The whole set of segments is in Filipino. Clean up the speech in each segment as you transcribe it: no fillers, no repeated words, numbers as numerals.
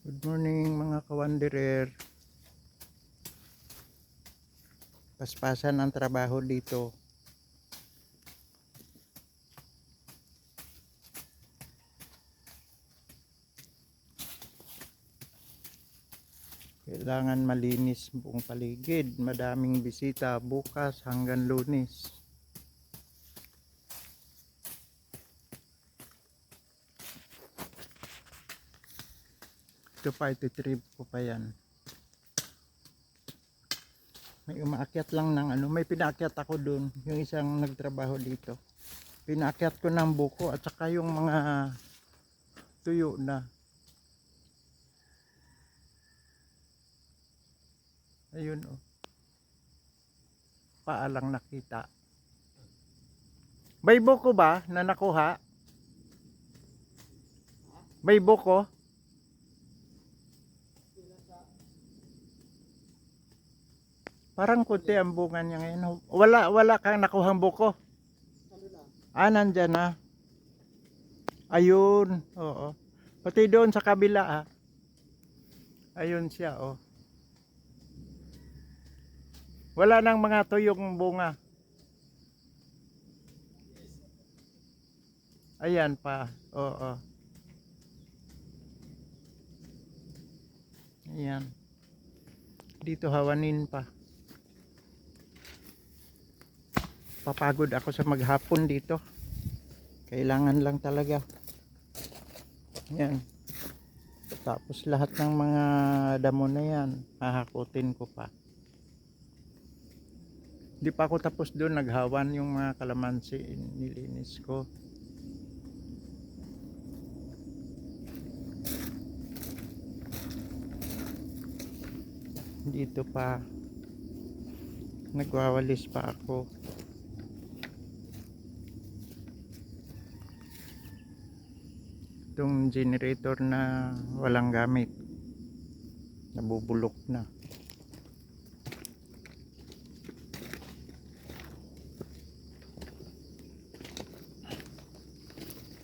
Good morning mga kawanderer. Paspasan ang trabaho dito. Kailangan malinis buong paligid. Madaming bisita bukas hanggang Lunes. Ito pa, ititrip ko pa yan. May umaakyat lang ng may pinaakyat ako dun. Yung isang nagtrabaho dito. Pinaakyat ko ng buko at saka yung mga tuyo na. Ayun oh. Paalang nakita. May buko ba na nakuha? May buko? Parang kunti ang bunga niya ngayon. Wala kang nakuhang buko. Nandyan na. Ayun, oo. Pati doon sa kabila Ayun siya Wala nang mga tuyong bunga. Ayan pa. Oo. Ayan. Dito hawanin pa. Papagod ako sa maghapon dito. Kailangan lang talaga. Yan. Tapos lahat ng mga damo na yan, hahakutin ko pa. Hindi pa ako tapos doon, naghawan yung mga kalamansi, nilinis ko. Dito pa, nagwawalis pa ako. Itong generator na walang gamit, nabubulok na.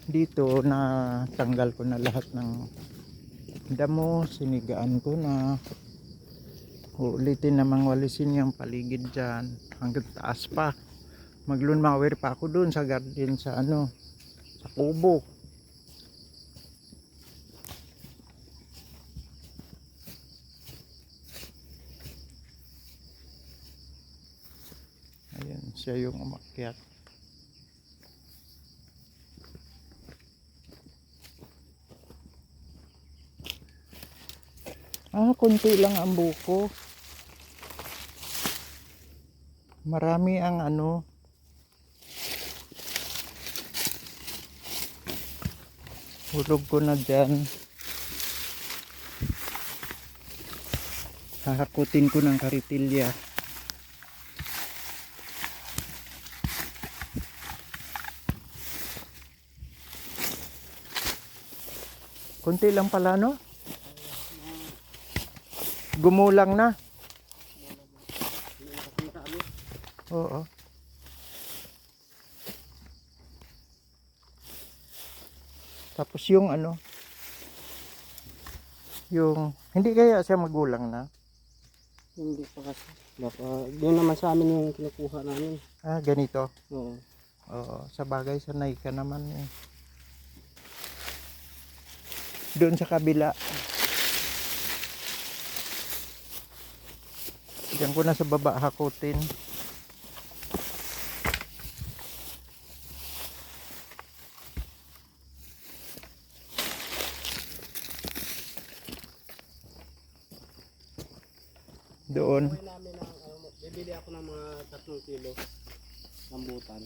Dito na tanggal ko na lahat ng damo, sinigaan ko na. Ulitin namang walisin yung paligid dyan hanggang taas pa. Maglunmawer pa ako dun sa garden sa sa kubo. Ayan siya yung umakyat. Kunti lang ang buko. Marami ang hulog ko na dyan. Hahakutin ko ng karitilya. Kunti lang pala Gumulang na. Oo. Tapos yung yung hindi kaya siya magulang na? Hindi pa kasi. Baka doon naman sa amin yung kinukuha namin. Ganito? Oo. Oo, sa bagay sanay ka naman Doon sa kabila. Diyan ko na sa baba hakutin. Doon. Bibili ako ng mga 3 kilo rambutan.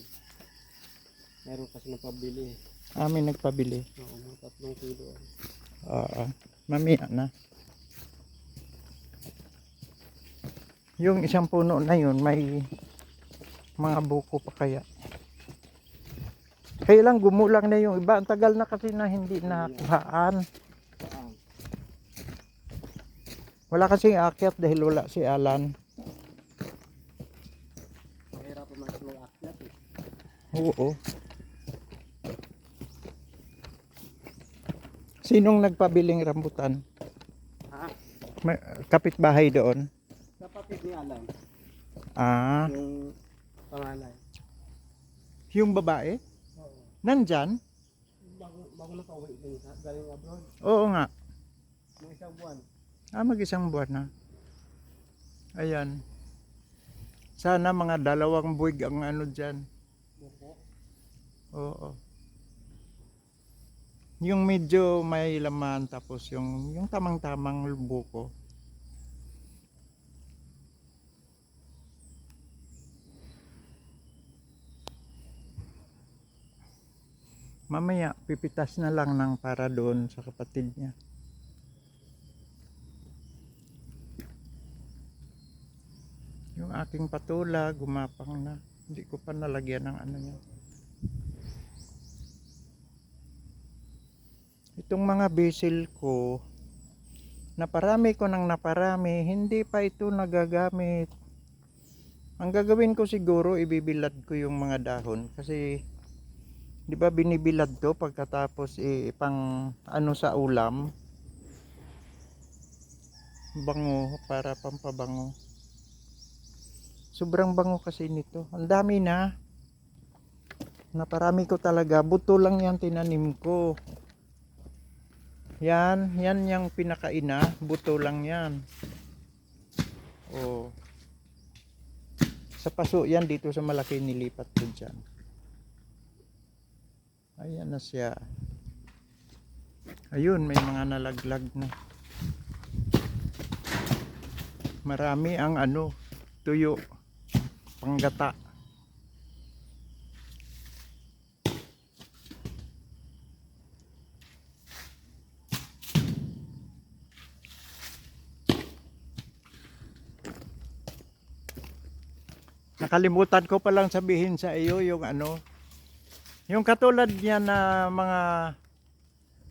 Meron kasi napabili. May nagpabili. Oo, mga 3 kilo. Mamaya na. Yung isang puno na yun, may mga buko pa kaya. Kaya lang gumulang na yung iba. Ang tagal na kasi na hindi nakuhaan. Wala kasing aakyat dahil wala si Alan. Mahirap pa mag-aakyat Oo. Sinong nagpabiling rambutan? May, kapitbahay doon. Kapatid ni Alan, Ah, yung panganay. yung babae? Oo. Nandyan? Bago na pauwi din sa galing abroad. Oo nga. Mga isang buwan. Ah, mag-isang buwan na. Ayan. Sana mga 2 buwig ang ano dyan. Opo. Oo. Yung medyo may laman tapos yung tamang-tamang buko. Mamaya pipitas na lang ng para doon sa kapatid niya. Yung aking patula gumapang na. Hindi ko pa nalagyan ng ano niya. Itong mga basil ko, naparami ko ng naparami, hindi pa ito nagagamit. Ang gagawin ko siguro, ibibilad ko yung mga dahon kasi 'di ba binibilad to pagkatapos pang ano sa ulam, bango para pampabango. Sobrang bango kasi nito. Ang dami na. Naparami ko talaga. Buto lang 'yan tinanim ko. Yan yung pinakaina, buto lang 'yan. Oh. Sa paso yan dito sa malaki nilipat ko dyan. Ayan na siya. Ayun, may mga nalaglag na. Marami ang ano, tuyo, panggata. Nakalimutan ko palang sabihin sa iyo yung ano, yung katulad niya na mga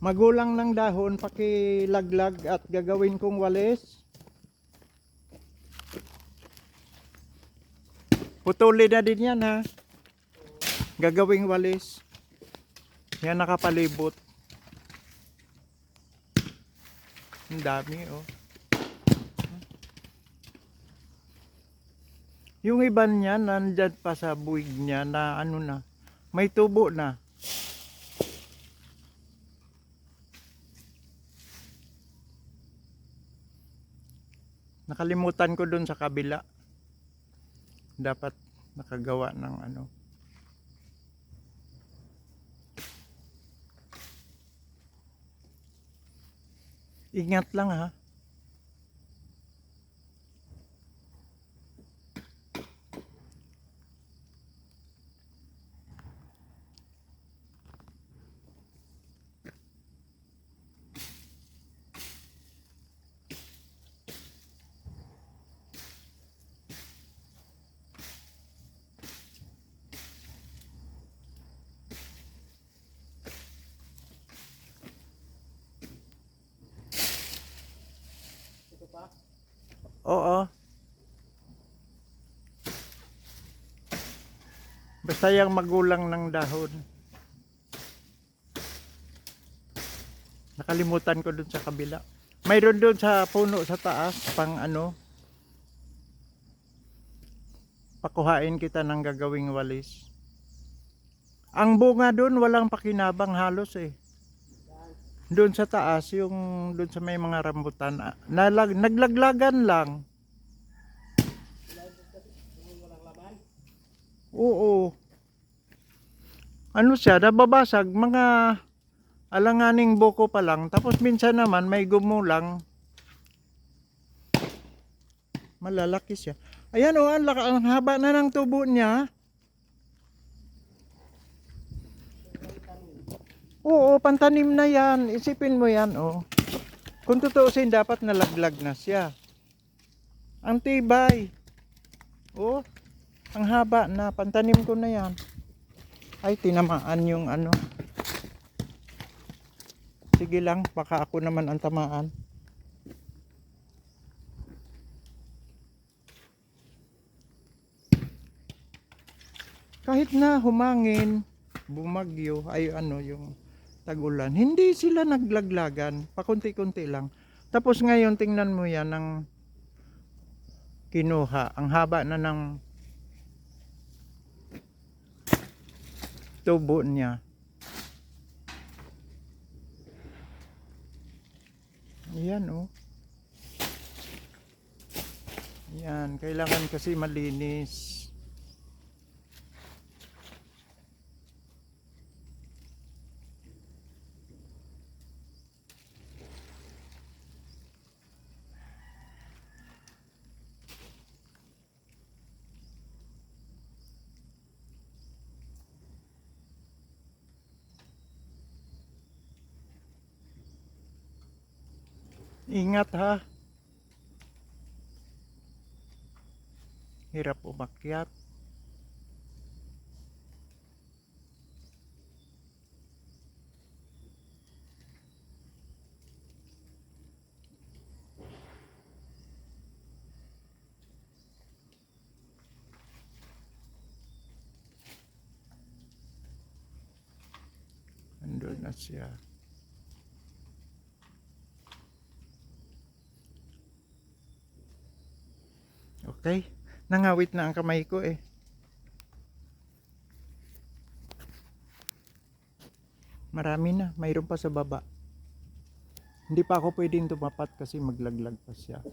magulang ng dahon, pakilaglag at gagawin kong walis. Putuli na din yan ha. Gagawing walis. Yan nakapalibot. Ang dami oh. Yung iba niya nandyan pa sa buwig niya na ano na, may tubo na. Nakalimutan ko dun sa kabila. Dapat nakagawa ng ano. Ingat lang ha. Ito pa? Oo. Basta yung magulang ng dahon. Nakalimutan ko dun sa kabila. Mayroon dun sa puno sa taas pang ano. Pakuhain kita ng gagawing walis. Ang bunga dun walang pakinabang halos eh. Doon sa taas, yung doon sa may mga rambutan, naglaglagan lang. Walang laman? Oo. Ano siya, nababasag, mga alanganing buko pa lang. Tapos minsan naman may gumulang. Malalaki siya. Ayan o, ang haba na ng tubo niya. Oo, pantanim na yan. Isipin mo yan, oh. Kung tutuusin, dapat nalaglag na siya. Ang tibay. Oh, ang haba na. Pantanim ko na yan. Ay, tinamaan yung ano. Sige lang, baka ako naman ang tamaan. Kahit na humangin, bumagyo, ay ano yung tag-ulan, hindi sila naglaglagan, pakunti-kunti lang. Tapos ngayon tingnan mo yan ng kinuha. Ang haba na ng tubo niya. Ayan oh. Yan, kailangan kasi malinis. Ingat ha. Hirap umakyat. Andun na siya. Okay. Nangawit na ang kamay ko eh. Marami na. Mayroon pa sa baba. Hindi pa ako pwedeng tumapat kasi maglaglag pa siya.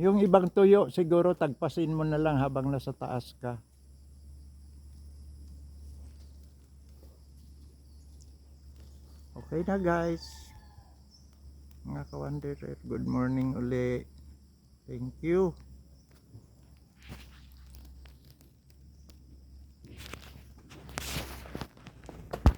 Yung ibang tuyo, siguro tagpasin mo na lang habang nasa taas ka. Okay na guys. Mga ka-wanderer, good morning uli. Thank you.